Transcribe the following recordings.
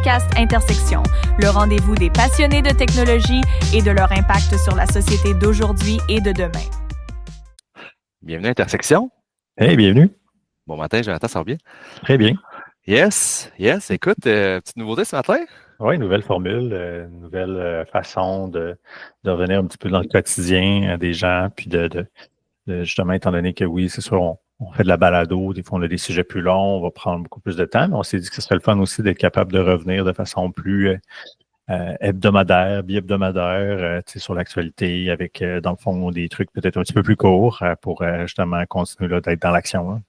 podcast Intersection, le rendez-vous des passionnés de technologie et de leur impact sur la société d'aujourd'hui et de demain. Bienvenue à Intersection. Hey, bienvenue. Bon matin, Jonathan, ça va bien? Très bien. Yes. Écoute, petite nouveauté ce matin? Oui, nouvelle formule, nouvelle façon de revenir un petit peu dans le quotidien des gens, puis de justement, étant donné que oui, c'est sûr, on fait de la balado, des fois on a des sujets plus longs, on va prendre beaucoup plus de temps, mais on s'est dit que ce serait le fun aussi d'être capable de revenir de façon plus hebdomadaire, bi-hebdomadaire, sur l'actualité, avec, dans le fond, des trucs peut-être un petit peu plus courts pour justement continuer là, d'être dans l'action. Hein.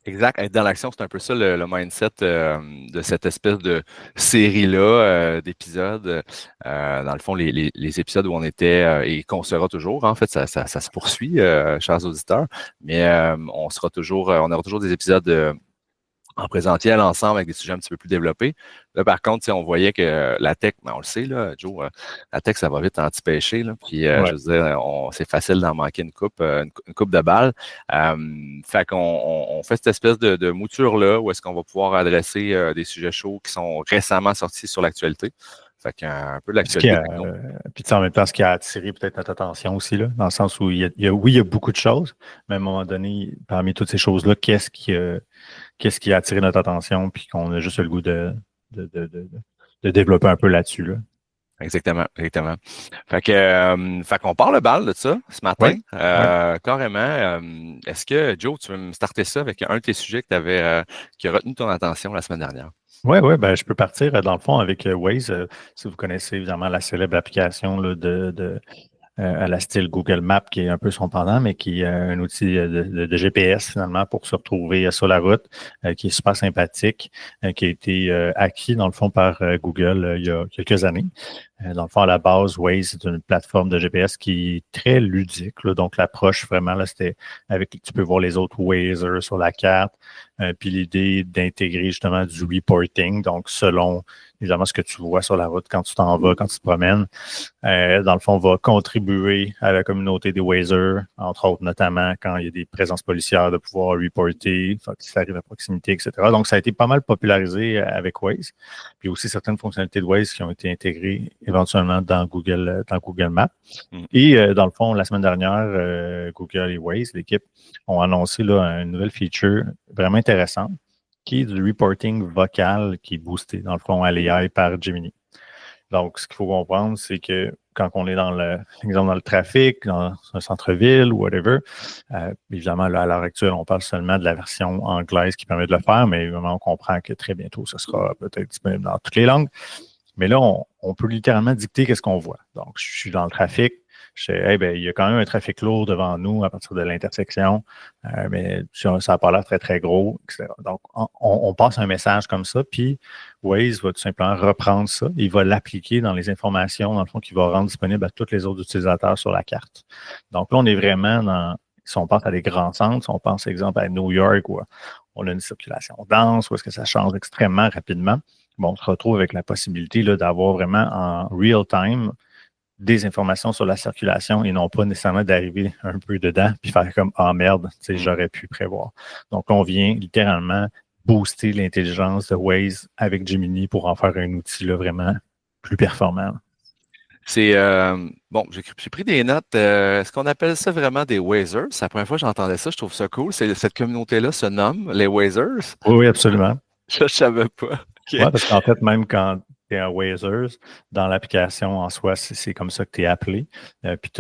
Exact. Être dans l'action, c'est un peu ça le mindset de cette espèce de série-là d'épisodes. Dans le fond, les épisodes où on était et qu'on sera toujours, en fait, ça se poursuit, chers auditeurs, mais on aura toujours des épisodes en présentiel ensemble avec des sujets un petit peu plus développés. Là, par contre, on voyait que la tech, on le sait, là, Joe, la tech, ça va vite anti-pêcher. Là, puis, je veux dire, c'est facile d'en manquer une coupe de balles. Fait qu'on fait cette espèce de mouture-là où est-ce qu'on va pouvoir adresser des sujets chauds qui sont récemment sortis sur l'actualité. Fait qu'un peu de l'actualité. Puis en même temps, ce qui a attiré peut-être notre attention aussi, là, dans le sens où il y a beaucoup de choses, mais à un moment donné, parmi toutes ces choses-là, qu'est-ce qui a attiré notre attention, puis qu'on a juste le goût de développer un peu là-dessus. Là. Exactement. Fait qu'on part le bal de ça ce matin. Oui. Carrément. Est-ce que, Joe, tu veux me starter ça avec un de tes sujets qui a retenu ton attention la semaine dernière? Oui, ben, je peux partir dans le fond avec Waze. Si vous connaissez évidemment la célèbre application là, à la style Google Maps, qui est un peu son pendant, mais qui est un outil de GPS finalement pour se retrouver sur la route, qui est super sympathique, qui a été acquis dans le fond par Google il y a quelques années. Dans le fond, à la base, Waze, c'est une plateforme de GPS qui est très ludique. Là. Donc, l'approche, vraiment, là, c'était tu peux voir les autres Wazers sur la carte. Puis l'idée d'intégrer justement du reporting. Donc, selon, évidemment, ce que tu vois sur la route quand tu t'en vas, quand tu te promènes, dans le fond, va contribuer à la communauté des Wazers, entre autres, notamment quand il y a des présences policières, de pouvoir reporter, si ça arrive à proximité, etc. Donc, ça a été pas mal popularisé avec Waze. Puis aussi certaines fonctionnalités de Waze qui ont été intégrées éventuellement dans Google Maps. Et dans le fond, la semaine dernière, Google et Waze, l'équipe, ont annoncé là, une nouvelle feature vraiment intéressante qui est du reporting vocal qui est boosté, dans le fond, à l'AI par Gemini. Donc, ce qu'il faut comprendre, c'est que quand on est dans le trafic, dans un centre-ville ou whatever, évidemment, là, à l'heure actuelle, on parle seulement de la version anglaise qui permet de le faire, mais évidemment, on comprend que très bientôt, ce sera peut-être disponible dans toutes les langues. Mais là, on peut littéralement dicter qu'est-ce qu'on voit. Donc, je suis dans le trafic. Je sais, il y a quand même un trafic lourd devant nous à partir de l'intersection, mais ça n'a pas l'air très, très gros, etc. Donc, on passe un message comme ça, puis Waze va tout simplement reprendre ça. Il va l'appliquer dans les informations, dans le fond, qu'il va rendre disponible à tous les autres utilisateurs sur la carte. Donc là, on est vraiment si on pense à des grands centres, si on pense, par exemple, à New York, où on a une circulation dense, où est-ce que ça change extrêmement rapidement, on se retrouve avec la possibilité là, d'avoir vraiment en real time des informations sur la circulation et non pas nécessairement d'arriver un peu dedans puis faire comme « Ah merde, j'aurais pu prévoir ». Donc, on vient littéralement booster l'intelligence de Waze avec Gemini pour en faire un outil là, vraiment plus performant. C'est bon, j'ai pris des notes. Est-ce qu'on appelle ça vraiment des Wazers? C'est la première fois que j'entendais ça, je trouve ça cool. Cette communauté-là se nomme les Wazers. Oui, absolument. Je ne savais pas. Okay. Oui, parce qu'en fait, même quand tu es un Wazers, dans l'application en soi, c'est comme ça que tu es appelé. Puis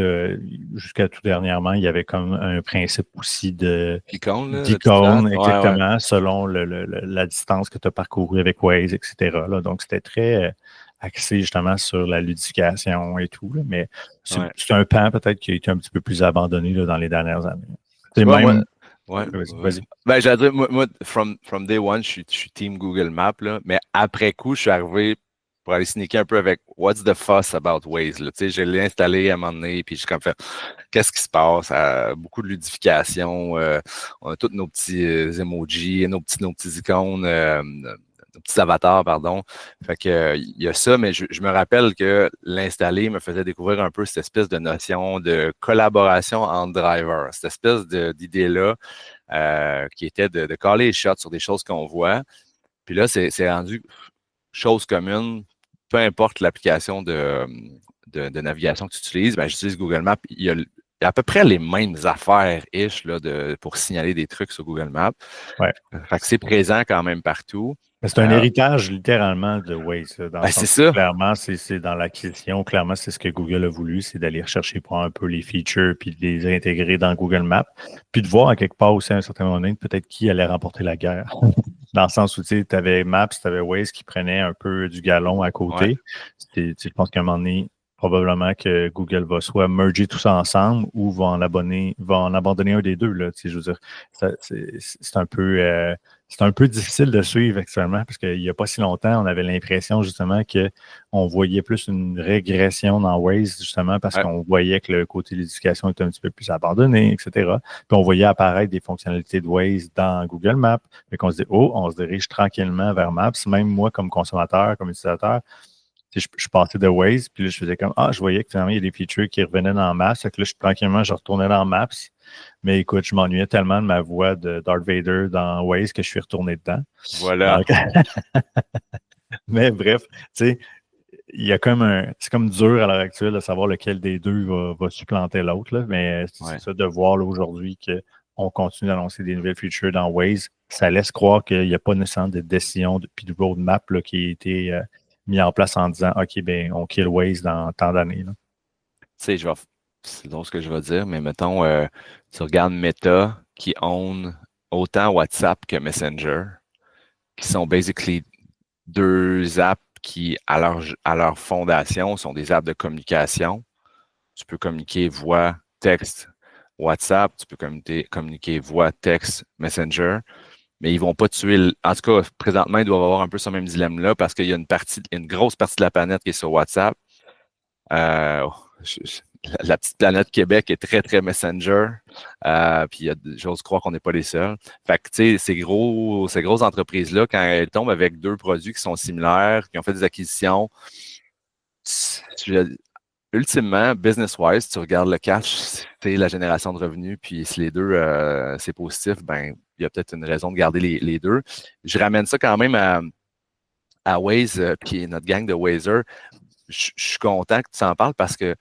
jusqu'à tout dernièrement, il y avait comme un principe aussi d'icône, exactement, ouais. Selon la distance que tu as parcourue avec Waze, etc. Là. Donc, c'était très axé justement sur la ludification et tout. Là. Mais c'est un pan peut-être qui a été un petit peu plus abandonné là, dans les dernières années. C'est même... Ouais. Vas-y. Ben, j'allais dire, moi, from day one, je suis team Google Maps, là, mais après coup, je suis arrivé pour aller sneaker un peu avec What's the fuss about Waze? Là. Je l'ai installé à un moment donné, puis je suis comme fait qu'est-ce qui se passe? Beaucoup de ludification, on a tous nos petits emojis, nos petits icônes, nos petits avatars, pardon. Fait que il y a ça, mais je me rappelle que l'installer me faisait découvrir un peu cette espèce de notion de collaboration entre drivers, cette espèce d'idée-là qui était de caller les shots sur des choses qu'on voit. Puis là, c'est rendu chose commune, peu importe l'application de navigation que tu utilises, ben, j'utilise Google Maps. Il y a à peu près les mêmes affaires-ish là, pour signaler des trucs sur Google Maps. Ouais. Fait que c'est présent quand même partout. Mais c'est un héritage littéralement de Waze. Dans le c'est sens ça. Clairement, c'est dans l'acquisition. Clairement, c'est ce que Google a voulu, c'est d'aller rechercher pour un peu les features puis de les intégrer dans Google Maps. Puis de voir à quelque part aussi à un certain moment donné, peut-être qui allait remporter la guerre. Dans le sens où tu avais Maps, tu avais Waze qui prenait un peu du galon à côté. Ouais. Je pense qu'à un moment donné, probablement que Google va soit merger tout ça ensemble ou va en abandonner un des deux. Là, je veux dire, c'est un peu difficile de suivre actuellement parce qu'il n'y a pas si longtemps, on avait l'impression justement qu'on voyait plus une régression dans Waze, justement parce qu'on voyait que le côté de l'éducation était un petit peu plus abandonné, etc. Puis on voyait apparaître des fonctionnalités de Waze dans Google Maps. Fait qu'on se dit, on se dirige tranquillement vers Maps. Même moi, comme consommateur, comme utilisateur, je passais de Waze, puis là, je faisais comme, je voyais que finalement, il y a des features qui revenaient dans Maps. Fait que là, tranquillement, je retournais dans Maps. Mais écoute, je m'ennuyais tellement de ma voix de Darth Vader dans Waze que je suis retourné dedans. Voilà. Donc, mais bref, tu sais, il y a c'est comme dur à l'heure actuelle de savoir lequel des deux va supplanter l'autre. Là, mais c'est ça de voir là, aujourd'hui qu'on continue d'annoncer des nouvelles features dans Waze. Ça laisse croire qu'il n'y a pas nécessairement de décision puis de roadmap là, qui a été mis en place en disant OK, ben on kill Waze dans tant d'années. Tu sais, c'est donc ce que je vais dire, mais mettons, tu regardes Meta qui own autant WhatsApp que Messenger, qui sont basically deux apps qui, à leur fondation, sont des apps de communication. Tu peux communiquer voix, texte, WhatsApp, tu peux communiquer voix, texte, Messenger, mais ils ne vont pas tuer. En tout cas, présentement, ils doivent avoir un peu ce même dilemme-là parce qu'il y a une grosse partie de la planète qui est sur WhatsApp. La petite planète Québec est très, très Messenger. Puis j'ose croire qu'on n'est pas les seuls. Fait que, tu sais, ces grosses entreprises-là, quand elles tombent avec deux produits qui sont similaires, qui ont fait des acquisitions, ultimement, business-wise, tu regardes le cash, c'est la génération de revenus, puis si les deux, c'est positif, ben il y a peut-être une raison de garder les deux. Je ramène ça quand même à Waze, puis notre gang de Wazer. Je suis content que tu en parles parce que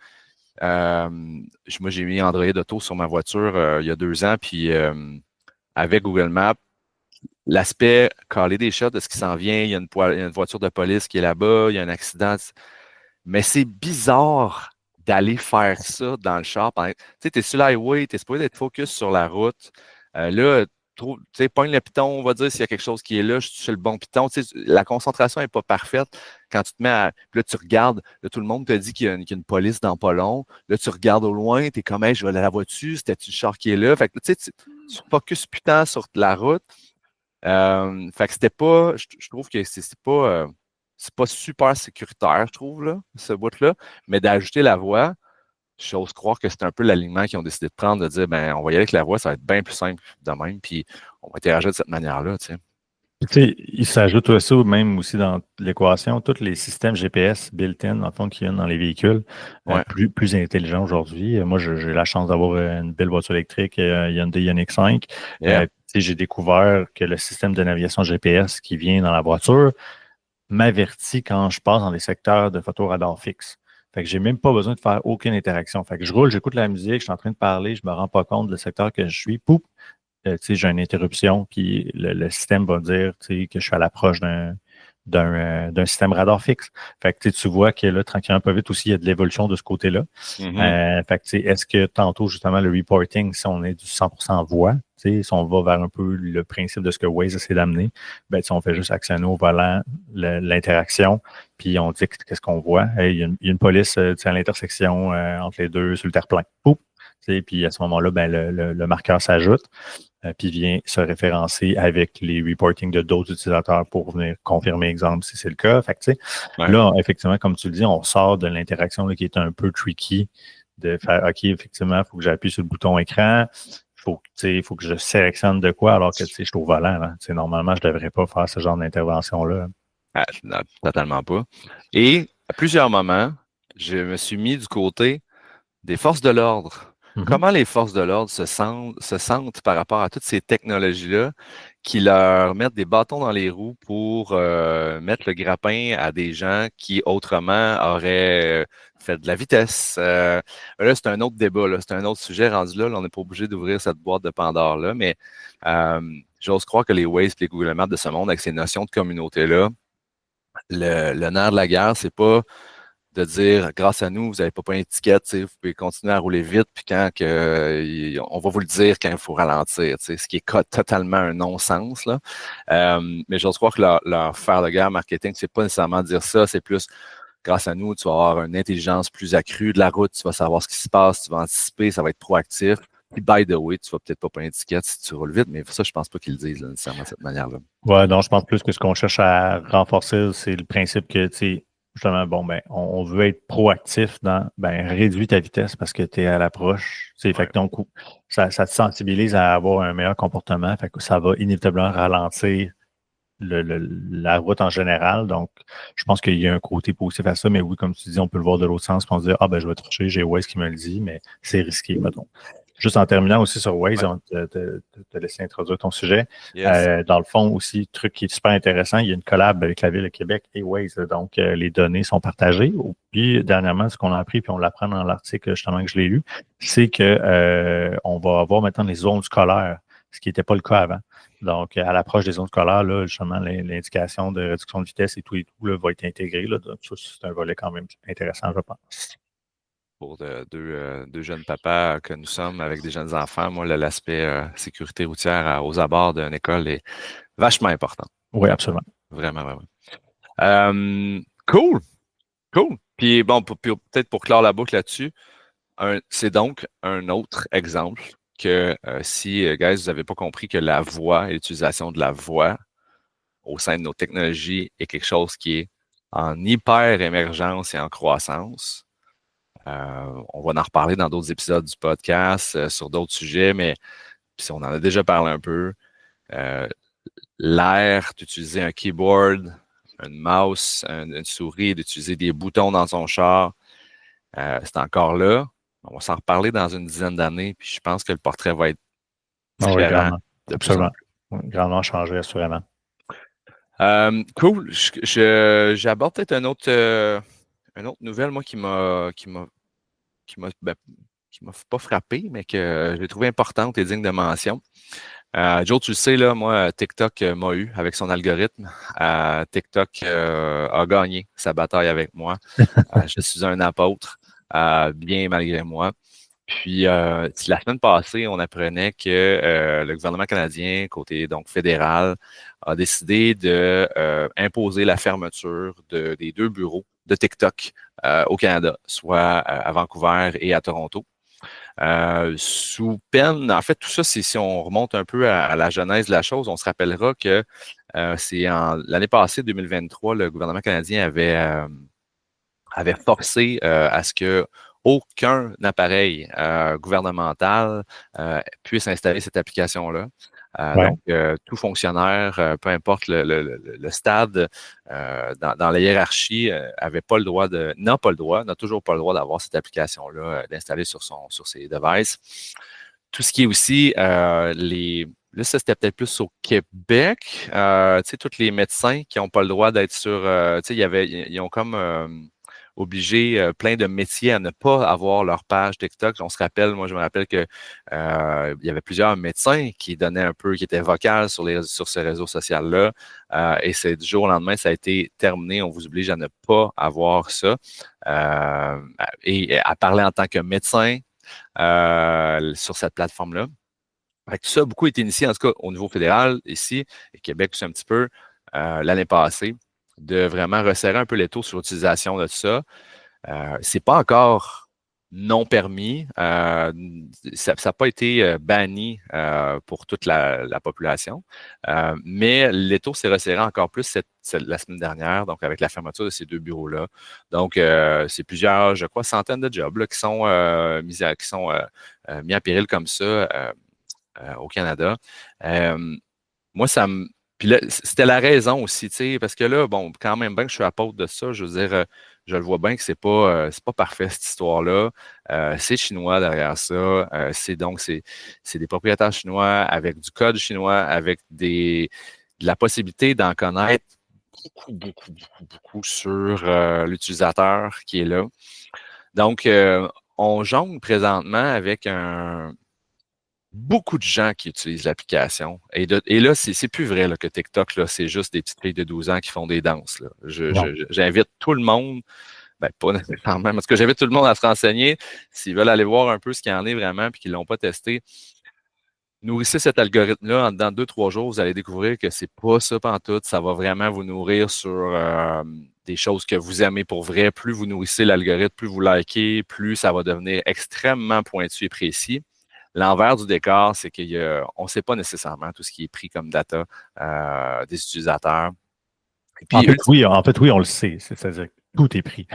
moi, j'ai mis Android Auto sur ma voiture il y a 2 ans, puis avec Google Maps, l'aspect caler des shots de ce qui s'en vient, il y a une voiture de police qui est là-bas, il y a un accident. Mais c'est bizarre d'aller faire ça dans le char. Tu sais, tu es sur l'highway, tu es supposé être focus sur la route. Là, tu sais, pogne le piton, on va dire s'il y a quelque chose qui est là, je suis sur le bon piton. Tu sais, la concentration n'est pas parfaite quand tu te mets à. Puis là, tu regardes, là, tout le monde te dit qu'il y a une police dans pas long. Là, tu regardes au loin, tu es comme, hey, je vais aller la voiture, c'était-tu le char qui est là? Fait que, tu sais, tu focuses putain sur la route. Fait que c'était pas. Je trouve que c'est pas super sécuritaire, je trouve, là, ce bout-là. Mais d'ajouter la voix, j'ose croire que c'est un peu l'alignement qu'ils ont décidé de prendre, de dire, ben, on va y aller avec la voix, ça va être bien plus simple de même, puis on va interagir de cette manière-là, tu sais. Tu sais, il s'ajoute aussi, même aussi dans l'équation, tous les systèmes GPS built-in, en fond, qui viennent dans les véhicules, plus intelligents aujourd'hui. Moi, j'ai la chance d'avoir une belle voiture électrique, Hyundai Ioniq 5. J'ai découvert que le système de navigation GPS qui vient dans la voiture m'avertit quand je passe dans des secteurs de photoradar fixe. Fait que j'ai même pas besoin de faire aucune interaction. Fait que je roule, j'écoute la musique, je suis en train de parler, je me rends pas compte du secteur que je suis. Poup! J'ai une interruption, puis le système va dire que je suis à l'approche d'un système radar fixe. Fait que tu vois que là, tranquillement, pas vite aussi, il y a de l'évolution de ce côté-là. Fait que est-ce que tantôt, justement, le reporting, si on est du 100% voix, si on va vers un peu le principe de ce que Waze essaie d'amener, ben, on fait juste actionner au volant l'interaction, puis on dit qu'est-ce qu'on voit. Il y a une police à l'intersection entre les deux sur le terre-plein. Puis à ce moment-là, ben, le marqueur s'ajoute. Puis vient se référencer avec les reportings de d'autres utilisateurs pour venir confirmer, exemple, si c'est le cas. Fait que, là, effectivement, comme tu le dis, on sort de l'interaction là, qui est un peu tricky de faire, OK, effectivement, il faut que j'appuie sur le bouton écran, faut que je sélectionne de quoi alors que je suis au volant. Là. Normalement, je ne devrais pas faire ce genre d'intervention-là. Non, totalement pas. Et à plusieurs moments, je me suis mis du côté des forces de l'ordre comment les forces de l'ordre se sentent par rapport à toutes ces technologies-là qui leur mettent des bâtons dans les roues pour mettre le grappin à des gens qui autrement auraient fait de la vitesse. Là, c'est un autre débat, là, c'est un autre sujet rendu là. On n'est pas obligé d'ouvrir cette boîte de Pandore-là, mais j'ose croire que les Waze et les Google Maps de ce monde, avec ces notions de communauté-là, le nerf de la guerre, c'est pas de dire grâce à nous, vous n'avez pas pris une étiquette, vous pouvez continuer à rouler vite, puis on va vous le dire quand il faut ralentir, ce qui est totalement un non-sens. Là. Mais j'ose croire que leur fer de guerre marketing, c'est pas nécessairement dire ça, c'est plus grâce à nous, tu vas avoir une intelligence plus accrue de la route, tu vas savoir ce qui se passe, tu vas anticiper, ça va être proactif. Puis, by the way, tu vas peut-être pas prendre une étiquette si tu roules vite, mais ça, je pense pas qu'ils le disent là, nécessairement de cette manière-là. Ouais, non, je pense plus que ce qu'on cherche à renforcer, c'est le principe que, tu sais, justement, bon, ben, on veut être proactif dans, ben, réduis ta vitesse parce que tu es à l'approche. Fait que donc, ça te sensibilise à avoir un meilleur comportement. Fait que ça va inévitablement ralentir la route en général. Donc, je pense qu'il y a un côté positif à ça. Mais oui, comme tu dis, on peut le voir de l'autre sens. Puis on se dit, ah, ben, je vais tricher, j'ai Waze qui me le dit, mais c'est risqué, mettons. Juste en terminant aussi sur Waze, on te laisser introduire ton sujet. Yes. Dans le fond, aussi, truc qui est super intéressant, il y a une collab avec la Ville de Québec et Waze. Donc, les données sont partagées. Puis, dernièrement, ce qu'on a appris, puis on l'apprend dans l'article justement que je l'ai lu, c'est que on va avoir maintenant les zones scolaires, ce qui n'était pas le cas avant. Donc, à l'approche des zones scolaires, là, justement, l'indication de réduction de vitesse et tout là, va être intégrée. Là. Donc, ça, c'est un volet quand même intéressant, je pense. Pour deux jeunes papas que nous sommes avec des jeunes enfants, moi, l'aspect sécurité routière aux abords d'une école est vachement important. Oui, absolument. Vraiment, vraiment. Cool. Puis bon, peut-être pour clore la boucle là-dessus, c'est donc un autre exemple que si, guys, vous n'avez pas compris que la voix et l'utilisation de la voix au sein de nos technologies est quelque chose qui est en hyper émergence et en croissance. On va en reparler dans d'autres épisodes du podcast, sur d'autres sujets, mais on en a déjà parlé un peu. L'ère d'utiliser un keyboard, une mouse, une souris, d'utiliser des boutons dans son char, c'est encore là. On va s'en reparler dans une dizaine d'années, puis je pense que le portrait va être différent. Oui, absolument. Grandement changé, assurément. Cool. J'aborde peut-être une autre nouvelle, moi, qui m'a pas frappé, mais que j'ai trouvé importante et digne de mention. Joe, tu le sais, là, moi, TikTok m'a eu avec son algorithme. TikTok a gagné sa bataille avec moi. Je suis un apôtre, bien malgré moi. Puis, la semaine passée, on apprenait que le gouvernement canadien, côté donc fédéral, a décidé de imposer la fermeture des 2 bureaux de TikTok au Canada, soit à Vancouver et à Toronto. Sous peine, en fait, tout ça, c'est si on remonte un peu à la genèse de la chose, on se rappellera que c'est l'année passée, 2023, le gouvernement canadien avait forcé à ce que aucun appareil gouvernemental puisse installer cette application-là. Donc, tout fonctionnaire, peu importe le stade dans la hiérarchie, n'a pas le droit, n'a toujours pas le droit d'avoir cette application-là d'installer sur ses devices. Tout ce qui est aussi là, ça, c'était peut-être plus au Québec. Tu sais, tous les médecins qui n'ont pas le droit d'être sur. Tu sais, ils ont comme obligé plein de métiers à ne pas avoir leur page TikTok. On se rappelle, moi, je me rappelle que il y avait plusieurs médecins qui étaient vocales sur ce réseau social-là. Et c'est du jour au lendemain, ça a été terminé. On vous oblige à ne pas avoir ça. Et à parler en tant que médecin sur cette plateforme-là. Tout ça, beaucoup a été initié, en tout cas, au niveau fédéral, ici, et Québec aussi un petit peu, l'année passée, de vraiment resserrer un peu les taux sur l'utilisation de ça. C'est pas encore non permis. Ça n'a pas été banni pour toute la population. Mais les taux s'est resserré encore plus la semaine dernière, donc avec la fermeture de ces 2 bureaux-là. Donc, c'est plusieurs, je crois, centaines de jobs là, qui sont mis à péril comme ça au Canada. Moi, ça me. Puis là, c'était la raison aussi, tu sais, parce que là, bon, quand même bien que je suis apôtre de ça, je veux dire, je le vois bien que c'est pas parfait, cette histoire-là. C'est chinois derrière ça. C'est des propriétaires chinois avec du code chinois, avec de la possibilité d'en connaître beaucoup sur l'utilisateur qui est là. Donc, on jongle présentement avec beaucoup de gens qui utilisent l'application. Et là, c'est plus vrai là, que TikTok, là, c'est juste des petites filles de 12 ans qui font des danses. Là. J'invite tout le monde, ben pas nécessairement, parce que j'invite tout le monde à se renseigner s'ils veulent aller voir un peu ce qu'il y en est vraiment puis qu'ils ne l'ont pas testé. Nourrissez cet algorithme-là. Dans 2-3 jours, vous allez découvrir que c'est pas ça pantoute. Ça va vraiment vous nourrir sur des choses que vous aimez pour vrai. Plus vous nourrissez l'algorithme, plus vous likez, plus ça va devenir extrêmement pointu et précis. L'envers du décor, c'est qu'on ne sait pas nécessairement tout ce qui est pris comme data des utilisateurs. Et puis, en fait, oui, on le sait. C'est-à-dire que tout est pris.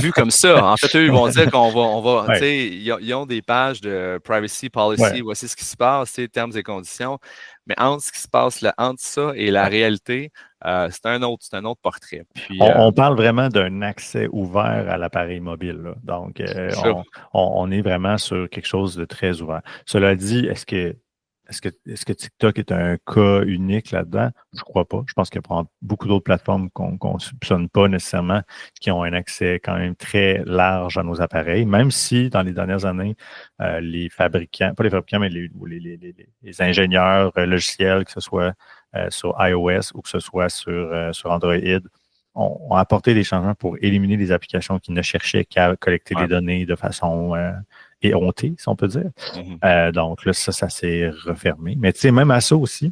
Vu comme ça, en fait, eux, ils vont dire qu'on va tu sais, ils ont des pages de privacy policy, voici ce qui se passe, termes et conditions. Mais entre ce qui se passe là, entre ça et la réalité, c'est un autre portrait. Puis, on parle vraiment d'un accès ouvert à l'appareil mobile. Là. Donc, on est vraiment sur quelque chose de très ouvert. Cela dit, est-ce que TikTok est un cas unique là-dedans? Je ne crois pas. Je pense qu'il y a beaucoup d'autres plateformes qu'on ne soupçonne pas nécessairement qui ont un accès quand même très large à nos appareils, même si dans les dernières années, les fabricants, pas les fabricants, mais les ingénieurs logiciels, que ce soit sur iOS ou que ce soit sur Android, ont apporté des changements pour éliminer les applications qui ne cherchaient qu'à collecter des données de façon éhontée, si on peut dire. Donc là, ça s'est refermé. Mais tu sais, même à ça aussi,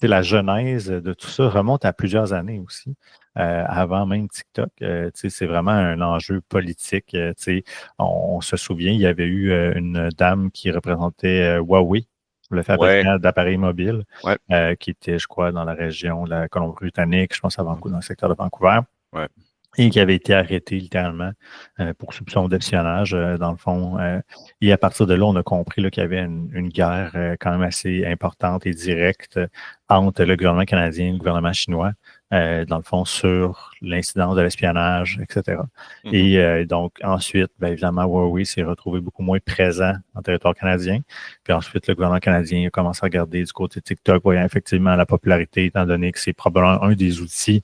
la genèse de tout ça remonte à plusieurs années aussi, avant même TikTok. C'est vraiment un enjeu politique. On se souvient, il y avait eu une dame qui représentait Huawei, le fabricant d'appareils mobiles, qui était, je crois, dans la région de la Colombie-Britannique, je pense à Vancouver, dans le secteur de Vancouver. Et qui avait été arrêté littéralement pour soupçon d'espionnage, dans le fond. Et à partir de là, on a compris qu'il y avait une guerre quand même assez importante et directe entre le gouvernement canadien et le gouvernement chinois, dans le fond, sur l'incidence de l'espionnage, etc. Et donc, ensuite, bien évidemment, Huawei s'est retrouvé beaucoup moins présent en territoire canadien. Puis ensuite, le gouvernement canadien a commencé à regarder du côté de TikTok, voyant effectivement la popularité, étant donné que c'est probablement un des outils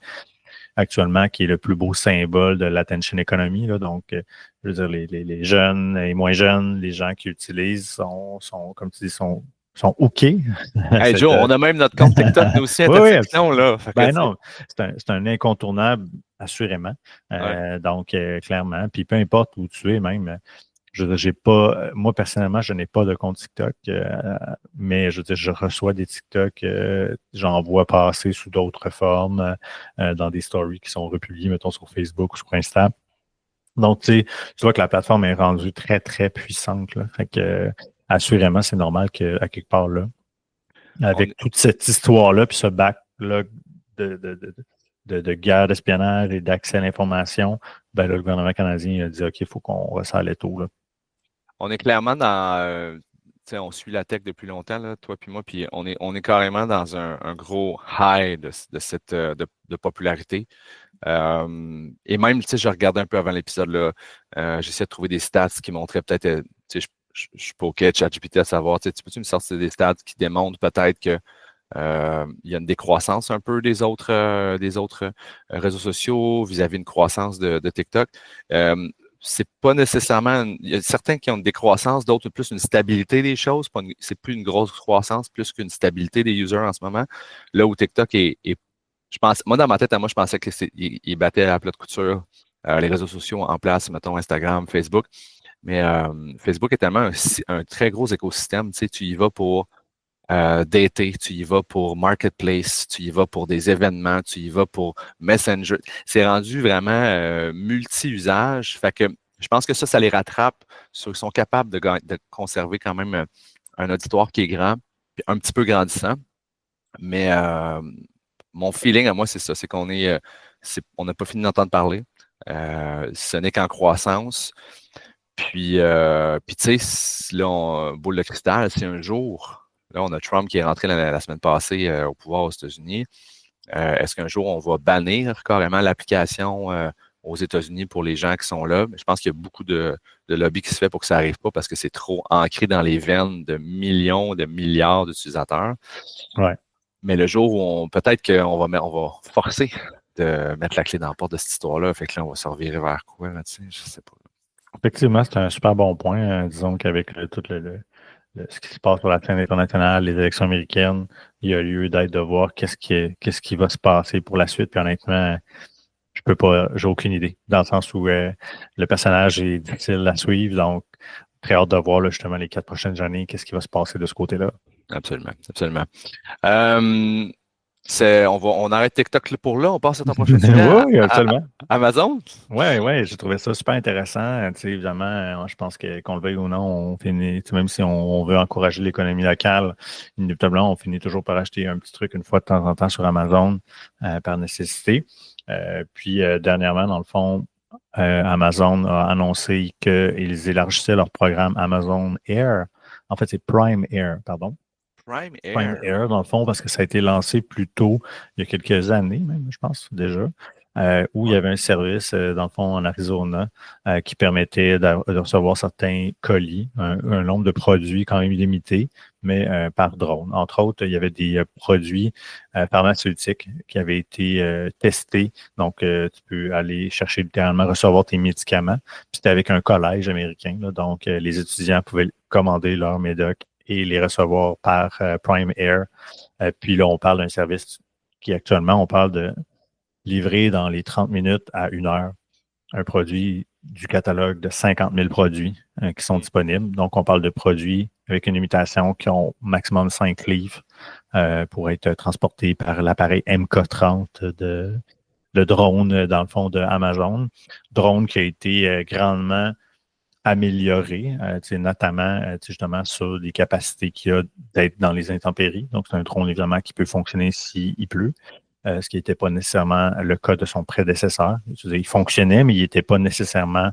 actuellement, qui est le plus beau symbole de l'attention economy. Là. Donc, je veux dire, les jeunes et moins jeunes, les gens qui utilisent sont comme tu dis, sont hookés. Hey Joe, on a même notre compte TikTok, nous aussi, là. Non, c'est un incontournable, assurément. Donc, clairement. Puis peu importe où tu es, même. Je veux dire, j'ai pas, moi personnellement, je n'ai pas de compte TikTok, mais je veux dire, je reçois des TikTok, j'en vois passer sous d'autres formes, dans des stories qui sont republiées, mettons, sur Facebook ou sur Insta. Donc, tu vois que la plateforme est rendue très, très puissante. Là. Fait que, assurément, c'est normal qu'à quelque part là, avec toute cette histoire-là, puis ce backlog de guerre d'espionnage et d'accès à l'information, ben là, le gouvernement canadien a dit OK, il faut qu'on resserre les taux. Là. On est clairement dans, on suit la tech depuis longtemps, là, toi puis moi, puis on est carrément dans un gros high de cette de popularité. Et même, je regardais un peu avant l'épisode, là, j'essaie de trouver des stats qui montraient peut-être, je suis pas OK, ChatGPT à savoir, tu peux-tu me sortir des stats qui démontrent peut-être que il y a une décroissance un peu des autres réseaux sociaux vis-à-vis une croissance de TikTok. C'est pas nécessairement. Il y a certains qui ont une décroissance, d'autres plus une stabilité des choses. C'est plus une grosse croissance, plus qu'une stabilité des users en ce moment. Là où TikTok est je pense, moi, dans ma tête, je pensais qu'il battait à la plat de couture les réseaux sociaux en place, mettons Instagram, Facebook. Mais Facebook est tellement un très gros écosystème. Tu y vas pour dater, tu y vas pour marketplace, tu y vas pour des événements, tu y vas pour Messenger. C'est rendu vraiment multi-usage. Fait que je pense que ça les rattrape. Ils sont capables de conserver quand même un auditoire qui est grand, puis un petit peu grandissant. Mais mon feeling à moi, c'est ça, c'est qu'on on n'a pas fini d'entendre parler. Ce n'est qu'en croissance. Puis tu sais, là, boule de cristal, c'est un jour. Là, on a Trump qui est rentré la semaine passée au pouvoir aux États-Unis. Est-ce qu'un jour, on va bannir carrément l'application aux États-Unis pour les gens qui sont là. Mais je pense qu'il y a beaucoup de lobby qui se fait pour que ça n'arrive pas parce que c'est trop ancré dans les veines de millions, de milliards d'utilisateurs. Ouais. Mais le jour où peut-être qu'on va forcer de mettre la clé dans la porte de cette histoire-là, fait que là, on va se revirer vers quoi, là, tu sais, je sais pas. Effectivement, c'est un super bon point. Disons qu'avec tout ce qui se passe sur la scène internationale, les élections américaines, il y a lieu d'être de voir qu'est-ce qui va se passer pour la suite. Puis honnêtement, j'ai aucune idée. Dans le sens où le personnage est difficile à suivre. Donc, très hâte de voir là, justement les 4 prochaines années, qu'est-ce qui va se passer de ce côté-là. Absolument, absolument. On arrête TikTok pour là, on passe à ton prochain sujet. Oui, absolument. Amazon? Oui, j'ai trouvé ça super intéressant. Tu sais, évidemment, je pense qu'on le veuille ou non, on finit, même si on veut encourager l'économie locale, inévitablement, on finit toujours par acheter un petit truc une fois de temps en temps sur Amazon par nécessité. Puis, dernièrement, dans le fond, Amazon a annoncé qu'ils élargissaient leur programme Amazon Air. En fait, c'est Prime Air, pardon. Prime Air, dans le fond, parce que ça a été lancé plus tôt, il y a quelques années même, je pense, déjà, où il y avait un service, dans le fond, en Arizona, qui permettait de recevoir certains colis, un nombre de produits quand même limité, mais par drone. Entre autres, il y avait des produits pharmaceutiques qui avaient été testés. Donc, tu peux aller chercher littéralement, recevoir tes médicaments. Puis c'était avec un collège américain, là, donc les étudiants pouvaient commander leurs médocs et les recevoir par Prime Air. Puis là, on parle d'un service qui actuellement, on parle de livrer dans les 30 minutes à 1 heure un produit du catalogue de 50 000 produits qui sont disponibles. Donc, on parle de produits avec une limitation qui ont maximum 5 livres pour être transportés par l'appareil MK30 de drone, dans le fond, de Amazon. Drone qui a été grandement amélioré, notamment justement sur les capacités qu'il y a d'être dans les intempéries. Donc, c'est un drone, évidemment, qui peut fonctionner s'il pleut, ce qui n'était pas nécessairement le cas de son prédécesseur. Il fonctionnait, mais il n'était pas nécessairement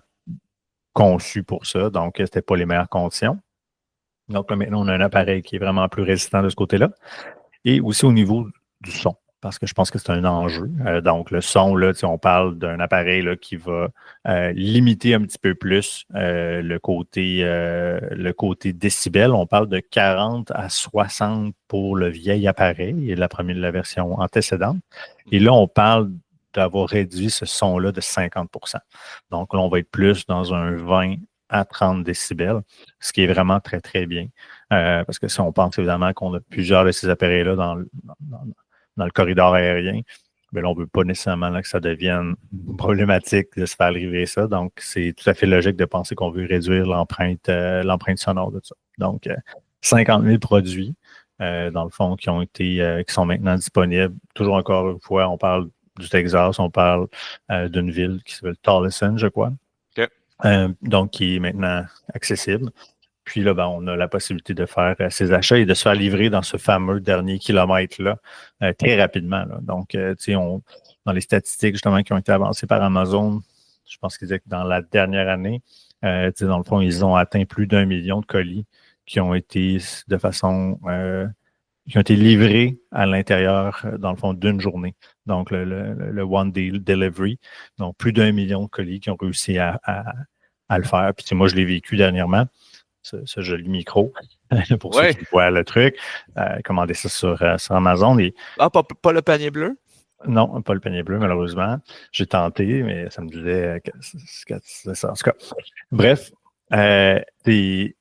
conçu pour ça, donc ce n'était pas les meilleures conditions. Donc, là, maintenant, on a un appareil qui est vraiment plus résistant de ce côté-là. Et aussi au niveau du son, parce que je pense que c'est un enjeu. Donc, le son, là, on parle d'un appareil là, qui va limiter un petit peu plus le côté décibel. On parle de 40 à 60 pour le vieil appareil et la version antécédente. Et là, on parle d'avoir réduit ce son-là de 50 %. Donc, là, on va être plus dans un 20 à 30 décibels, ce qui est vraiment très, très bien. Parce que si on pense évidemment qu'on a plusieurs de ces appareils-là dans le corridor aérien, mais là, on ne veut pas nécessairement là, que ça devienne problématique de se faire livrer ça. Donc, c'est tout à fait logique de penser qu'on veut réduire l'empreinte sonore de ça. Donc, 50 000 produits, dans le fond, qui sont maintenant disponibles. Toujours encore une fois, on parle du Texas, on parle d'une ville qui s'appelle Tolleson, je crois. Okay. Donc, qui est maintenant accessible. Puis là, on a la possibilité de faire ces achats et de se faire livrer dans ce fameux dernier kilomètre-là très rapidement. Là. Donc, dans les statistiques justement qui ont été avancées par Amazon, je pense qu'ils disaient que dans la dernière année, dans le fond, ils ont atteint plus d'1 million de colis qui ont été qui ont été livrés à l'intérieur, dans le fond, d'une journée. Donc, le One Day Delivery. Donc, plus d'1 million de colis qui ont réussi à le faire. Puis, moi, je l'ai vécu dernièrement. Ce joli micro, pour ceux qui voient le truc. Commander ça sur Amazon. Pas le panier bleu? Non, pas le panier bleu, malheureusement. J'ai tenté, mais ça me disait que c'est ça. En tout cas, bref,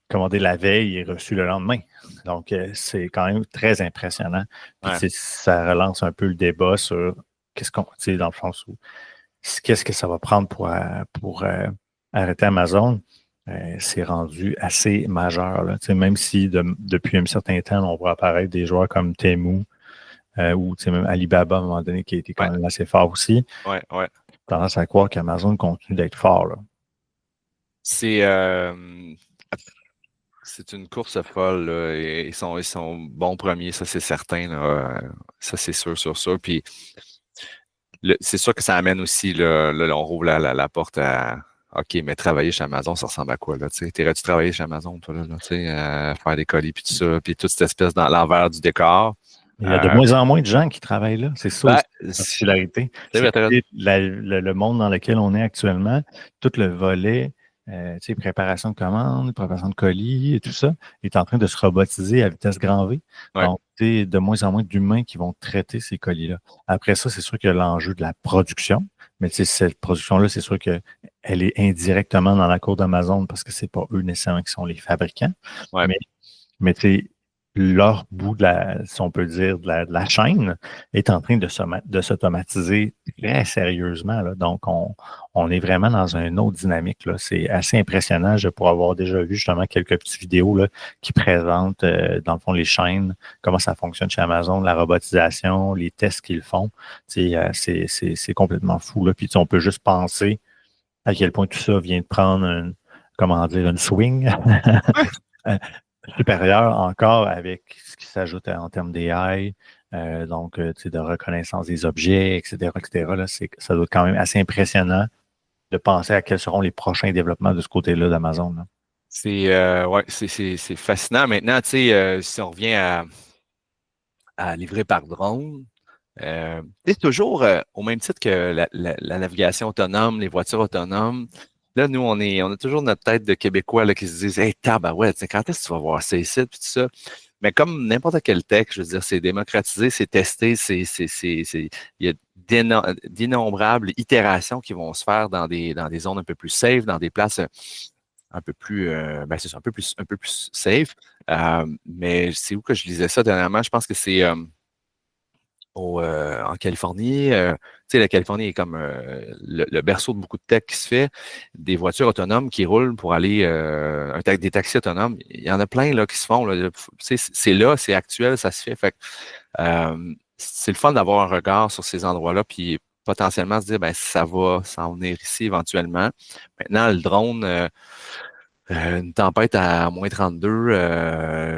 commandé la veille et reçu le lendemain. Donc, c'est quand même très impressionnant. Puis, ça relance un peu le débat sur dans le sens où qu'est-ce que ça va prendre pour arrêter Amazon. C'est rendu assez majeur. Là. Même si depuis un certain temps, on voit apparaître des joueurs comme Temu ou même Alibaba à un moment donné qui a été quand même assez fort aussi. Ouais. Tendance à croire qu'Amazon continue d'être fort. Là. C'est une course folle. Là, et ils sont bons premiers, ça c'est certain. Là, ça c'est sûr. Puis c'est sûr que ça amène aussi, là on rouvre la porte à OK, mais travailler chez Amazon, ça ressemble à quoi, là? T'aurais-tu travaillé chez Amazon, toi, là faire des colis, puis tout ça, puis toute cette espèce dans l'envers du décor. Il y a de moins en moins de gens qui travaillent là. C'est ça aussi, la c'est particularité. vrai, t'as raison. Le monde dans lequel on est actuellement, tout le volet, préparation de commandes, préparation de colis et tout ça, est en train de se robotiser à vitesse grand V. Ouais. Donc, de moins en moins d'humains qui vont traiter ces colis-là. Après ça, c'est sûr qu'il y a l'enjeu de la production, mais cette production-là, c'est sûr qu'elle est indirectement dans la cour d'Amazon parce que c'est pas eux nécessairement qui sont les fabricants. Ouais. Mais tu sais, leur bout de si on peut dire, de la chaîne est en train de s'automatiser très sérieusement, là. Donc, on est vraiment dans une autre dynamique, là. C'est assez impressionnant. Pour avoir déjà vu justement quelques petites vidéos là, qui présentent, dans le fond, les chaînes, comment ça fonctionne chez Amazon, la robotisation, les tests qu'ils font. C'est complètement fou, là. Puis, on peut juste penser à quel point tout ça vient de prendre une swing. Supérieur encore avec ce qui s'ajoute en termes d'AI, donc de reconnaissance des objets, etc., etc. Là, ça doit être quand même assez impressionnant de penser à quels seront les prochains développements de ce côté-là d'Amazon. C'est fascinant. Maintenant, si on revient à livrer par drone, c'est toujours au même titre que la navigation autonome, les voitures autonomes. Là, nous, on a toujours notre tête de Québécois là, qui se disent Hey, tabarouette, quand est-ce que tu vas voir ça ici, puis tout ça. Mais comme n'importe quel tech, je veux dire, c'est démocratisé, c'est testé, il y a d'innombrables itérations qui vont se faire dans des zones un peu plus safe, dans des places un peu plus, c'est ça, un peu plus safe. Mais c'est où que je lisais ça dernièrement? Je pense que c'est en Californie. La Californie est comme le berceau de beaucoup de tech qui se fait. Des voitures autonomes qui roulent pour aller, des taxis autonomes. Il y en a plein là, qui se font. Là. C'est là, c'est actuel, ça se fait. Fait c'est le fun d'avoir un regard sur ces endroits-là, puis potentiellement se dire, ben ça va s'en venir ici éventuellement. Maintenant, le drone, une tempête à moins 32,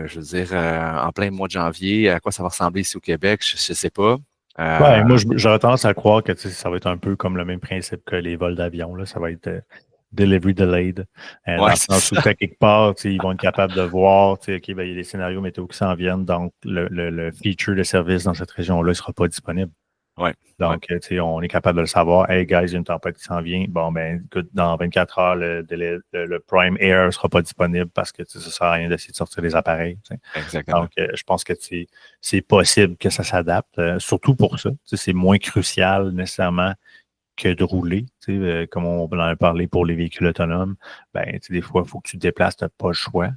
je veux dire, en plein mois de janvier, à quoi ça va ressembler ici au Québec, je ne sais pas. Ouais, moi, j'aurais tendance à croire que ça va être un peu comme le même principe que les vols d'avion. Là. Ça va être delivery delayed. Dans le sens où, quelque part, ils vont être capables de voir, OK, ben, il y a des scénarios météo qui s'en viennent, donc le feature de service dans cette région-là ne sera pas disponible. Ouais. Donc, on est capable de le savoir. Hey, guys, il y a une tempête qui s'en vient. Bon, ben, écoute, dans 24 heures, le Prime Air ne sera pas disponible parce que ça ne sert à rien d'essayer de sortir les appareils. Exactement. Donc, je pense que c'est possible que ça s'adapte, surtout pour ça. C'est moins crucial nécessairement que de rouler. Comme on en a parlé pour les véhicules autonomes, ben, des fois, il faut que tu te déplaces, tu n'as pas le choix.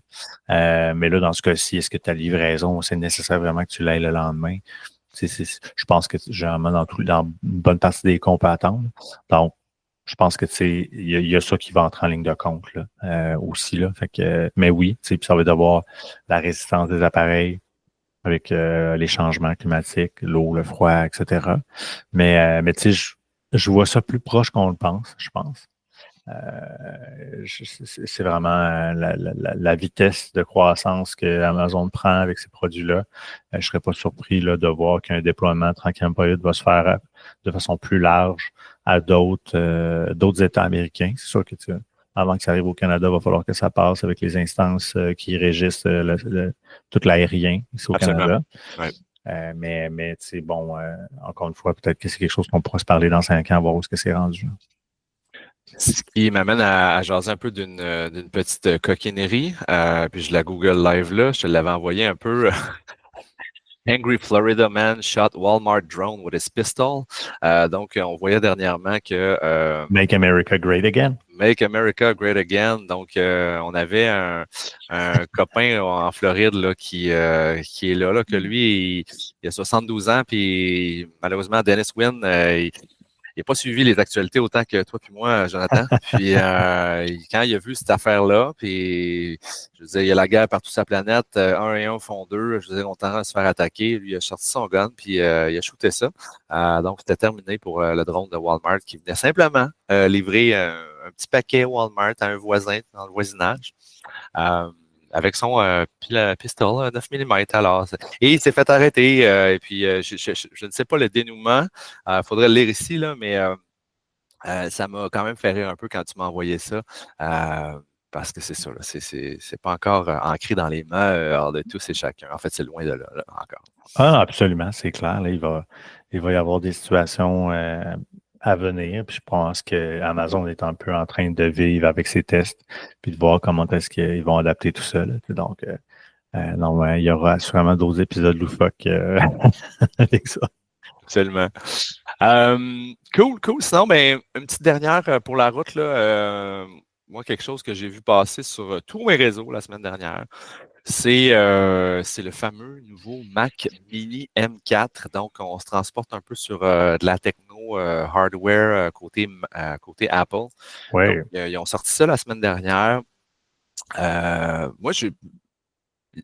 Mais là, dans ce cas-ci, est-ce que ta livraison, c'est nécessaire vraiment que tu l'ailles le lendemain? Je pense que généralement, dans une bonne partie des cas, on peut attendre. Donc, je pense que il y a ça qui va entrer en ligne de compte là, aussi. Là. Fait que, mais oui, puis ça va d'avoir la résistance des appareils avec les changements climatiques, l'eau, le froid, etc. Mais tu sais, je vois ça plus proche qu'on le pense, je pense. C'est vraiment la vitesse de croissance que Amazon prend avec ces produits-là. Je ne serais pas surpris là, de voir qu'un déploiement Tranquille va se faire de façon plus large à d'autres États américains. C'est sûr que avant que ça arrive au Canada, il va falloir que ça passe avec les instances qui régissent tout l'aérien ici au Canada. Ouais. Mais tu sais, bon, encore une fois, peut-être que c'est quelque chose qu'on pourra se parler dans 5 ans, voir où est-ce que c'est rendu. Ce qui m'amène à jaser un peu d'une petite coquinerie. Puis je la Google Live là, je te l'avais envoyé un peu. Angry Florida man shot Walmart drone with his pistol. Donc, on voyait dernièrement que... Make America Great Again. Make America Great Again. Donc, on avait un copain en Floride là, qui est là, que lui, il a 72 ans, puis malheureusement, Dennis Wynn, il n'a pas suivi les actualités autant que toi puis moi, Jonathan. Puis quand il a vu cette affaire-là, puis je veux dire, il y a la guerre partout sur la planète, 1 et 1 font 2, je veux dire, on tend à se faire attaquer. Lui, il a sorti son gun, puis il a shooté ça. Donc, c'était terminé pour le drone de Walmart qui venait simplement livrer un petit paquet Walmart à un voisin dans le voisinage. Avec son pistolet 9 mm. Alors, et il s'est fait arrêter. Et puis, je ne sais pas le dénouement. Il faudrait le lire ici, là, mais ça m'a quand même fait rire un peu quand tu m'as envoyé ça. parce que c'est ça, là, c'est pas encore ancré dans les mœurs de tous et chacun. En fait, c'est loin de là, encore. Ah, absolument, c'est clair. Là, il va y avoir des situations à venir. Puis je pense que Amazon est un peu en train de vivre avec ses tests, puis de voir comment est-ce qu'ils vont adapter tout ça. Là. Donc, non, il y aura sûrement d'autres épisodes loufoques avec ça. Absolument. Cool. Sinon, ben, une petite dernière pour la route, là. Moi, quelque chose que j'ai vu passer sur tous mes réseaux la semaine dernière, c'est le fameux nouveau Mac Mini M4. Donc, on se transporte un peu sur de la techno hardware côté Apple. Oui. Donc, ils ont sorti ça la semaine dernière. Moi,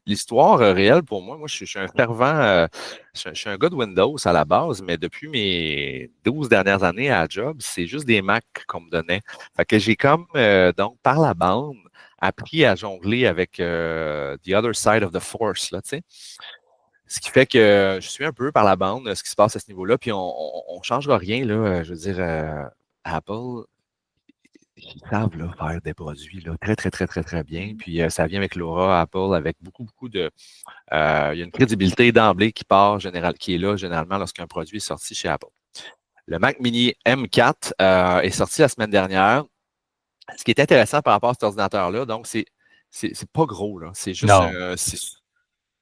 l'histoire réelle pour moi, je suis un fervent, je suis un gars de Windows à la base, mais depuis mes 12 dernières années à job, c'est juste des Mac qu'on me donnait. Fait que j'ai comme, donc, par la bande, appris à jongler avec the other side of the force, là, tu sais. Ce qui fait que je suis un peu par la bande ce qui se passe à ce niveau-là, puis on ne changera rien, là, je veux dire, Apple, ils savent là, faire des produits là, très, très, très, très, très bien. Puis ça vient avec l'aura Apple, avec beaucoup de. Il y a une crédibilité d'emblée qui qui est là généralement lorsqu'un produit est sorti chez Apple. Le Mac Mini M4 est sorti la semaine dernière. Ce qui est intéressant par rapport à cet ordinateur-là, donc, c'est pas gros, là. C'est juste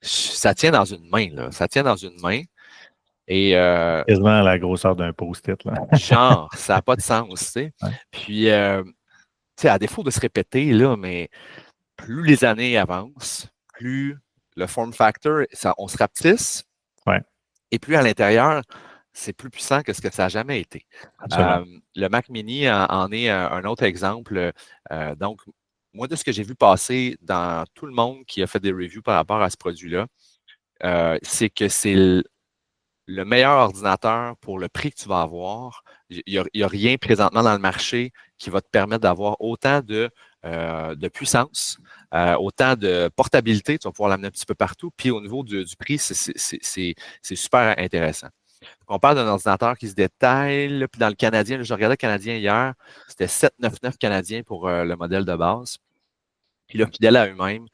ça tient dans une main, là. Ça tient dans une main. Et quasiment la grosseur d'un post-it. Là. genre, ça n'a pas de sens, tu sais. Ouais. Puis, tu sais, à défaut de se répéter, là, mais plus les années avancent, plus le form factor, on se rapetisse. Ouais. Et plus à l'intérieur, c'est plus puissant que ce que ça n'a jamais été. Le Mac Mini en est un autre exemple. Donc, moi, de ce que j'ai vu passer dans tout le monde qui a fait des reviews par rapport à ce produit-là, c'est que c'est le meilleur ordinateur pour le prix que tu vas avoir. Il n'y a rien présentement dans le marché qui va te permettre d'avoir autant de puissance, autant de portabilité. Tu vas pouvoir l'amener un petit peu partout. Puis au niveau du prix, c'est super intéressant. On parle d'un ordinateur qui se détaille. Puis dans le canadien, je regardais le canadien hier, c'était 799 canadiens pour le modèle de base. Puis là, fidèle à eux-mêmes,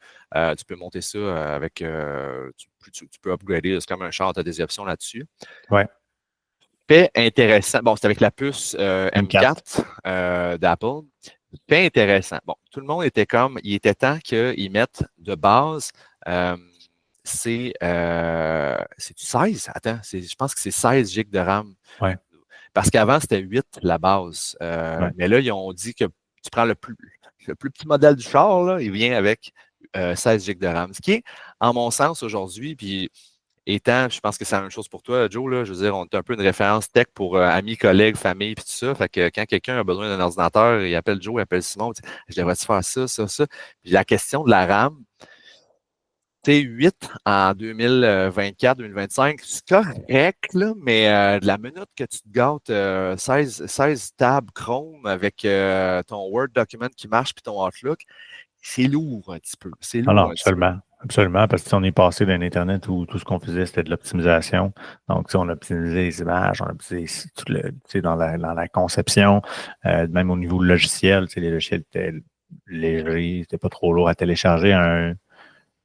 tu peux monter ça avec. Tu peux upgrader, c'est comme un char, tu as des options là-dessus. Ouais. Fait intéressant. Bon, c'est avec la puce M4 d'Apple. Fait intéressant. Bon, tout le monde était comme, il était temps qu'ils mettent de base, c'est du 16? Attends, je pense que c'est 16 GB de RAM. Ouais. Parce qu'avant, c'était 8 la base. Ouais. Mais là, ils ont dit que tu prends le plus petit modèle du char, là, il vient avec 16 GB de RAM. Ce qui est, en mon sens, aujourd'hui, puis étant, je pense que c'est la même chose pour toi, Joe, là, je veux dire, on est un peu une référence tech pour amis, collègues, famille, puis tout ça. Fait que quand quelqu'un a besoin d'un ordinateur, il appelle Joe, il appelle Simon, je devrais-tu faire ça? Puis la question de la RAM, tu sais, 8 en 2024-2025, c'est correct, là, mais de la minute que tu te gâtes 16 tabs Chrome avec ton Word document qui marche puis ton Outlook, c'est lourd un petit peu. C'est lourd. Non, absolument. Absolument, parce qu'on est passé d'un Internet où tout ce qu'on faisait, c'était de l'optimisation. Donc, on optimisait les images, on optimisait tout dans la conception, même au niveau logiciel, les logiciels étaient légers, c'était pas trop lourd à télécharger un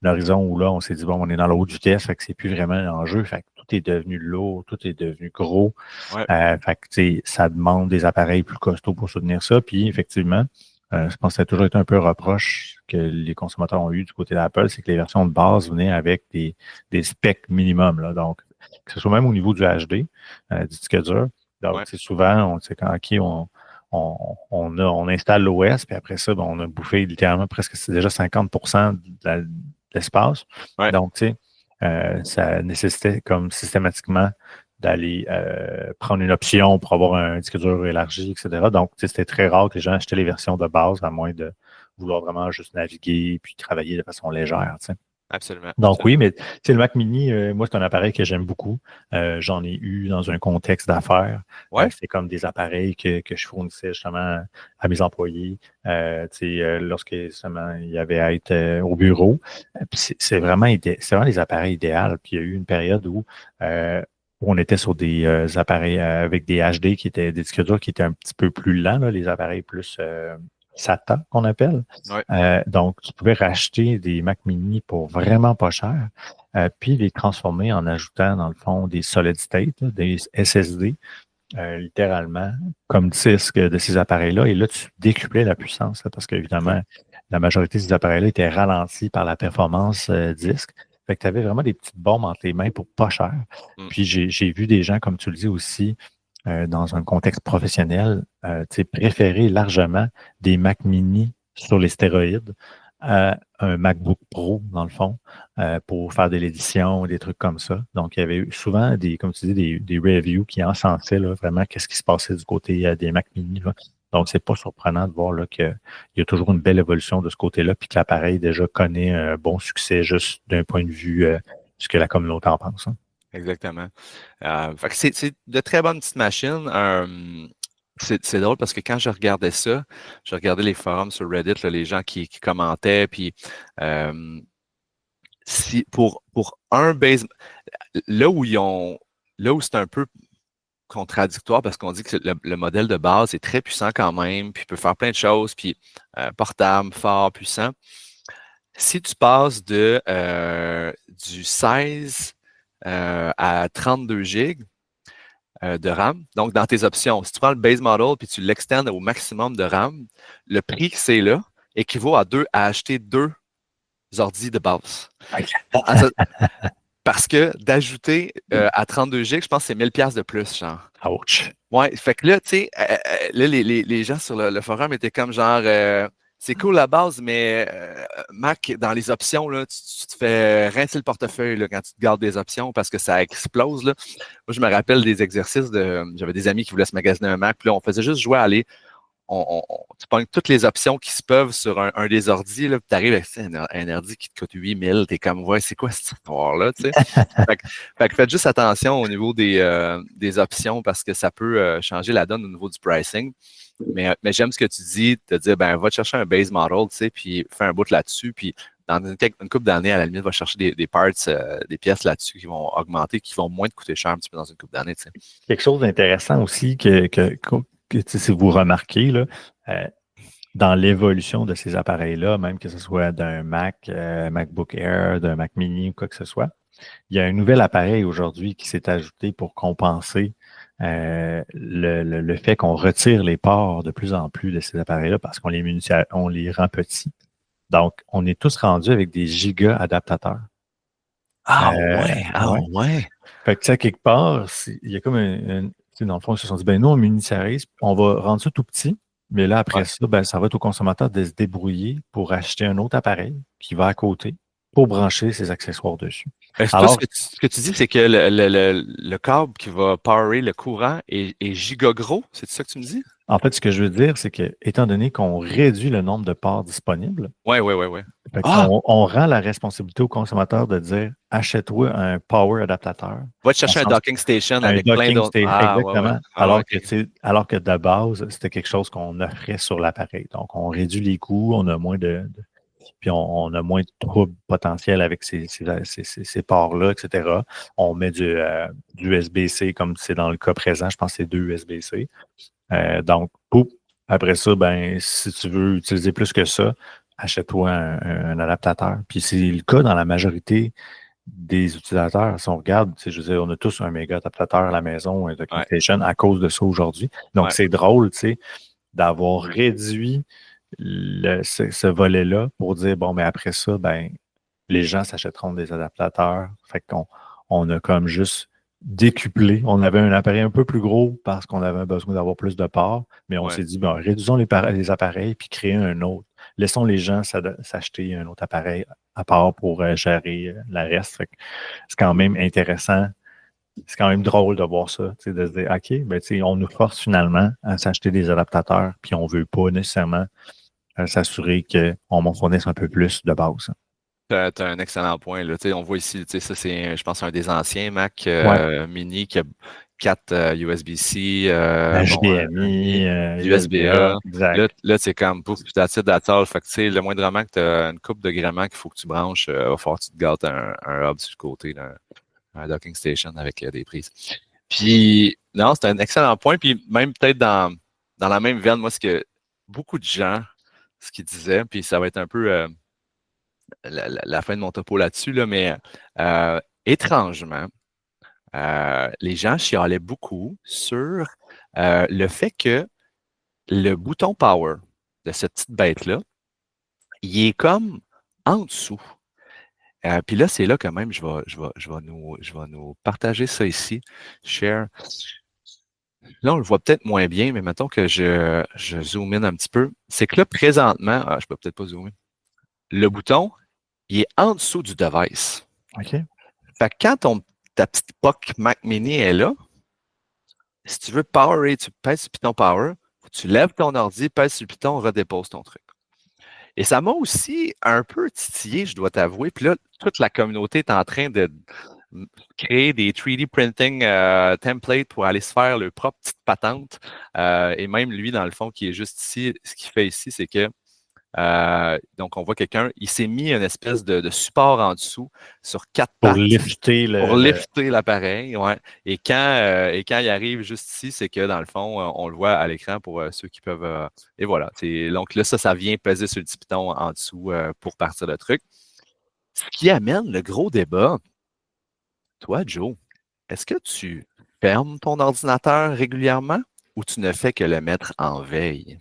horizon où là, on s'est dit, bon, on est dans la haute vitesse, fait que c'est plus vraiment un enjeu, fait que tout est devenu lourd, tout est devenu gros. Ouais. Fait que, ça demande des appareils plus costauds pour soutenir ça. Puis, effectivement, je pense que ça a toujours été un peu un reproche que les consommateurs ont eu du côté d'Apple, c'est que les versions de base venaient avec des specs minimum. Là. Donc, que ce soit même au niveau du HD, du disque dur. Donc, c'est souvent, on installe l'OS, puis après ça, on a bouffé littéralement presque déjà 50% de l'espace. Ouais. Donc, ça nécessitait comme systématiquement d'aller prendre une option pour avoir un disque dur élargi, etc. Donc, c'était très rare que les gens achetaient les versions de base, à moins de vouloir vraiment juste naviguer puis travailler de façon légère. T'sais. Absolument. Donc absolument. oui, mais le Mac Mini, moi, c'est un appareil que j'aime beaucoup. J'en ai eu dans un contexte d'affaires. Ouais. C'est comme des appareils que je fournissais justement à mes employés lorsque justement il y avait à être au bureau. C'est vraiment des appareils idéaux. Puis il y a eu une période où on était sur des appareils avec des HD qui étaient des disques durs qui étaient un petit peu plus lents, là, les appareils plus SATA qu'on appelle. Ouais. Donc, tu pouvais racheter des Mac Mini pour vraiment pas cher, puis les transformer en ajoutant, dans le fond, des solid state, là, des SSD, littéralement, comme disque de ces appareils-là. Et là, tu décuplais la puissance, là, parce qu'évidemment, la majorité de ces appareils-là étaient ralentis par la performance disque. Fait que tu avais vraiment des petites bombes entre les mains pour pas cher. Puis j'ai vu des gens, comme tu le dis aussi, dans un contexte professionnel, préférer largement des Mac Mini sur les stéroïdes à un MacBook Pro, dans le fond, pour faire de l'édition, des trucs comme ça. Donc, il y avait eu souvent comme tu dis, des reviews qui encensaient là, vraiment qu'est-ce qui se passait du côté des Mac Mini, là. Donc, c'est pas surprenant de voir là, qu'il y a toujours une belle évolution de ce côté-là, puis que l'appareil déjà connaît un bon succès juste d'un point de vue ce que la communauté en pense. Hein. Exactement. Fait que c'est de très bonnes petites machines. C'est drôle parce que quand je regardais ça, je regardais les forums sur Reddit, là, les gens qui commentaient, puis si pour un base, là où c'est un peu contradictoire parce qu'on dit que le modèle de base est très puissant quand même, puis peut faire plein de choses, puis portable, fort, puissant. Si tu passes du 16 à 32 gigs de RAM, donc dans tes options, si tu prends le base model puis tu l'extends au maximum de RAM, le prix que c'est là équivaut à acheter 2 ordi de base. Parce que d'ajouter à 32 gigs, je pense que c'est 1000$ de plus, genre. Ouch! Ouais, fait que là, tu sais, là, les gens sur le forum étaient comme genre, c'est cool la base, mais Mac, dans les options, là, tu te fais rincer le portefeuille là, quand tu te gardes des options parce que ça explose. Là. Moi, je me rappelle des exercices j'avais des amis qui voulaient se magasiner un Mac, puis là, on faisait juste jouer à aller. Tu pognes toutes les options qui se peuvent sur un des ordis, puis tu arrives avec un ordi qui te coûte 8000, t'es comme, ouais, c'est quoi cette histoire-là, tu sais? fait que faites juste attention au niveau des options parce que ça peut changer la donne au niveau du pricing. Mais j'aime ce que tu dis, te dire, ben, va te chercher un base model, tu sais, puis fais un bout là-dessus, puis dans une couple d'années, à la limite, va chercher des parts, des pièces là-dessus qui vont augmenter, qui vont moins te coûter cher un petit peu dans une couple d'années, tu sais. Quelque chose d'intéressant aussi que si vous remarquez, là, dans l'évolution de ces appareils-là, même que ce soit d'un Mac, MacBook Air, d'un Mac Mini ou quoi que ce soit, il y a un nouvel appareil aujourd'hui qui s'est ajouté pour compenser le fait qu'on retire les ports de plus en plus de ces appareils-là parce qu'on les rend petits. Donc, on est tous rendus avec des giga adaptateurs. Ouais. Fait que, tu sais, quelque part, il y a comme dans le fond, ils se sont dit, ben nous, on miniaturise, on va rendre ça tout petit, mais là, après ça, ben, ça va être au consommateur de se débrouiller pour acheter un autre appareil qui va à côté pour brancher ses accessoires dessus. Alors, ce que tu dis, c'est que le câble qui va powerer le courant est giga gros, c'est ça que tu me dis? En fait, ce que je veux dire, c'est que, étant donné qu'on réduit le nombre de ports disponibles, ouais. on rend la responsabilité au consommateur de dire achète-toi un power adaptateur. Va te chercher un docking station avec plein d'autres. Exactement. Alors que de base, c'était quelque chose qu'on offrait sur l'appareil. Donc, on réduit les coûts, on a moins puis on a moins de troubles potentiels avec ces ports-là, etc. On met du USB-C comme c'est dans le cas présent. Je pense que c'est 2 USB-C. Donc, après ça, ben, si tu veux utiliser plus que ça, achète-toi un adaptateur. Puis c'est le cas dans la majorité des utilisateurs. Si on regarde, je veux dire, on a tous un méga adaptateur à la maison, un docking station à cause de ça aujourd'hui. Donc, c'est drôle, tu sais, d'avoir réduit ce volet-là pour dire, bon, mais après ça, ben, les gens s'achèteront des adaptateurs. Fait qu'on a comme juste décuplé. On avait un appareil un peu plus gros parce qu'on avait besoin d'avoir plus de parts, mais on s'est dit, bon, réduisons les appareils puis créons un autre. Laissons les gens s'acheter un autre appareil à part pour gérer la reste. C'est quand même intéressant. C'est quand même drôle de voir ça, de se dire, OK, ben, on nous force finalement à s'acheter des adaptateurs, puis on ne veut pas nécessairement s'assurer qu'on m'en fournisse un peu plus de base. Tu as un excellent point. Là. On voit ici, ça c'est, je pense, un des anciens Mac Mini qui a 4 USB-C, HDMI, USB-A. Exact. Là c'est comme pour that's fait que le moindrement que tu as une coupe de gréement qu'il faut que tu branches, il va falloir que tu te gâtes un hub sur le côté, un docking station avec des prises. Puis, non, c'est un excellent point. Puis même peut-être dans la même veine, moi, c'est que beaucoup de gens ce qu'il disait, puis ça va être un peu la fin de mon topo là-dessus, là, mais étrangement, les gens chialaient beaucoup sur le fait que le bouton power de cette petite bête-là, il est comme en dessous. Puis là, c'est là quand même, je vais nous partager ça ici. Share. Là, on le voit peut-être moins bien, mais mettons que je zoome in un petit peu. C'est que là, présentement, je peux peut-être pas zoomer. Le bouton, il est en dessous du device. OK. Fait que quand ta petite POC Mac Mini est là, si tu veux power, tu pèses sur le piton power, tu lèves ton ordi, pèses sur le piton, redépose ton truc. Et ça m'a aussi un peu titillé, je dois t'avouer. Puis là, toute la communauté est en train de créer des 3D printing templates pour aller se faire leur propre petite patente. Et même lui, dans le fond, qui est juste ici, ce qu'il fait ici, c'est que donc, on voit quelqu'un, il s'est mis une espèce de support en dessous sur 4 Pour pattes. lifter Pour lifter l'appareil, ouais. Et quand il arrive juste ici, c'est que dans le fond, on le voit à l'écran pour ceux qui peuvent. Et voilà. Donc là, ça vient peser sur le petit piton en dessous pour partir le truc. Ce qui amène le gros débat. Toi, Joe, est-ce que tu fermes ton ordinateur régulièrement ou tu ne fais que le mettre en veille?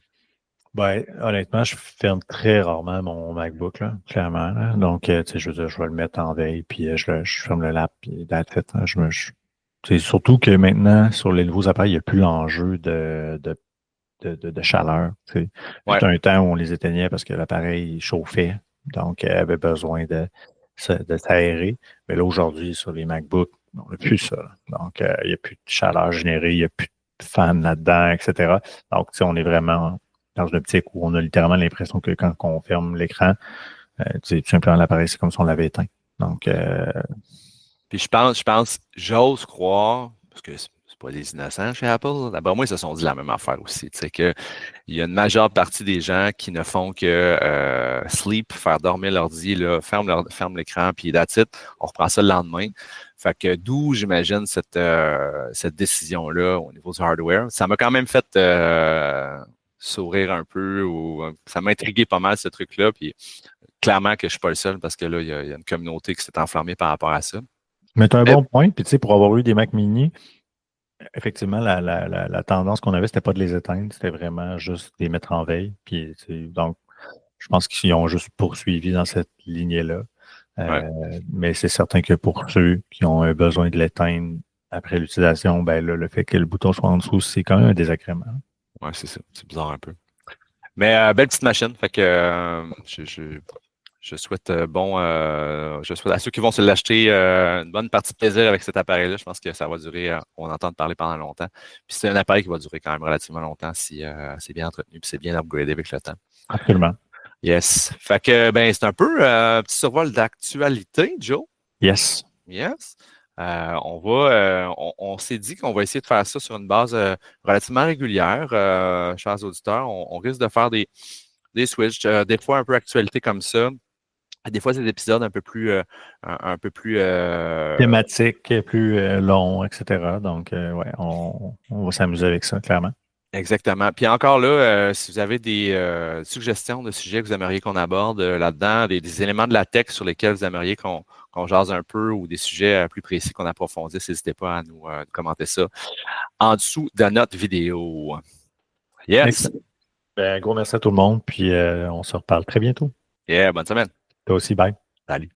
Ben, honnêtement, je ferme très rarement mon MacBook, là, clairement. Là. Donc, tu sais, je veux dire, je vais le mettre en veille, puis je ferme le lap, puis that's it, hein. C'est surtout que maintenant, sur les nouveaux appareils, il n'y a plus l'enjeu de chaleur. Tu sais. Ouais. C'était un temps où on les éteignait parce que l'appareil chauffait, donc avait besoin de s'aérer. Mais là, aujourd'hui, sur les MacBooks, on n'a plus ça. Donc, il n'y a plus de chaleur générée, il n'y a plus de fan là-dedans, etc. Donc, tu sais, on est vraiment dans une optique où on a littéralement l'impression que quand on ferme l'écran, tu sais, tout simplement l'appareil, c'est comme si on l'avait éteint. Donc, Puis j'ose croire, parce que c'est pas des innocents chez Apple, d'abord moi, ils se sont dit la même affaire aussi. Tu sais, qu'il y a une majeure partie des gens qui ne font que sleep, faire dormir l'ordi, là, ferme l'écran, puis that's it, on reprend ça le lendemain. Fait que d'où, j'imagine, cette décision-là au niveau du hardware. Ça m'a quand même fait sourire un peu, ou ça m'a intrigué pas mal, ce truc-là. Puis clairement que je suis pas le seul, parce que là, il y a une communauté qui s'est enflammée par rapport à ça. mais tu as un bon point. Puis, tu sais, pour avoir eu des Mac mini, effectivement, la tendance qu'on avait, c'était pas de les éteindre, c'était vraiment juste de les mettre en veille. Puis, donc, je pense qu'ils ont juste poursuivi dans cette lignée-là. Mais c'est certain que pour ceux qui ont un besoin de l'éteindre après l'utilisation, ben là, le fait que le bouton soit en dessous, c'est quand même un désagrément. Oui, c'est ça. C'est bizarre un peu. Mais belle petite machine. Fait que je souhaite je souhaite à ceux qui vont se l'acheter une bonne partie de plaisir avec cet appareil-là. Je pense que ça va durer, on entend parler pendant longtemps. Puis c'est un appareil qui va durer quand même relativement longtemps si c'est bien entretenu puis c'est bien upgradé avec le temps. Absolument. Yes. Fait que c'est un peu un petit survol d'actualité, Joe. Yes. Yes. On s'est dit qu'on va essayer de faire ça sur une base relativement régulière, chers auditeurs. On risque de faire des switches, des fois un peu actualité comme ça. Des fois, c'est des épisodes un peu plus Thématique, plus long, etc. Donc, ouais, on va s'amuser avec ça, clairement. Exactement. Puis encore là, si vous avez des suggestions de sujets que vous aimeriez qu'on aborde là-dedans, des éléments de la tech sur lesquels vous aimeriez qu'on jase un peu ou des sujets plus précis qu'on approfondisse, n'hésitez pas à nous commenter ça en dessous de notre vidéo. Yes! Excellent. Ben, gros merci à tout le monde, puis on se reparle très bientôt. Yeah, bonne semaine. Toi aussi, bye. Salut.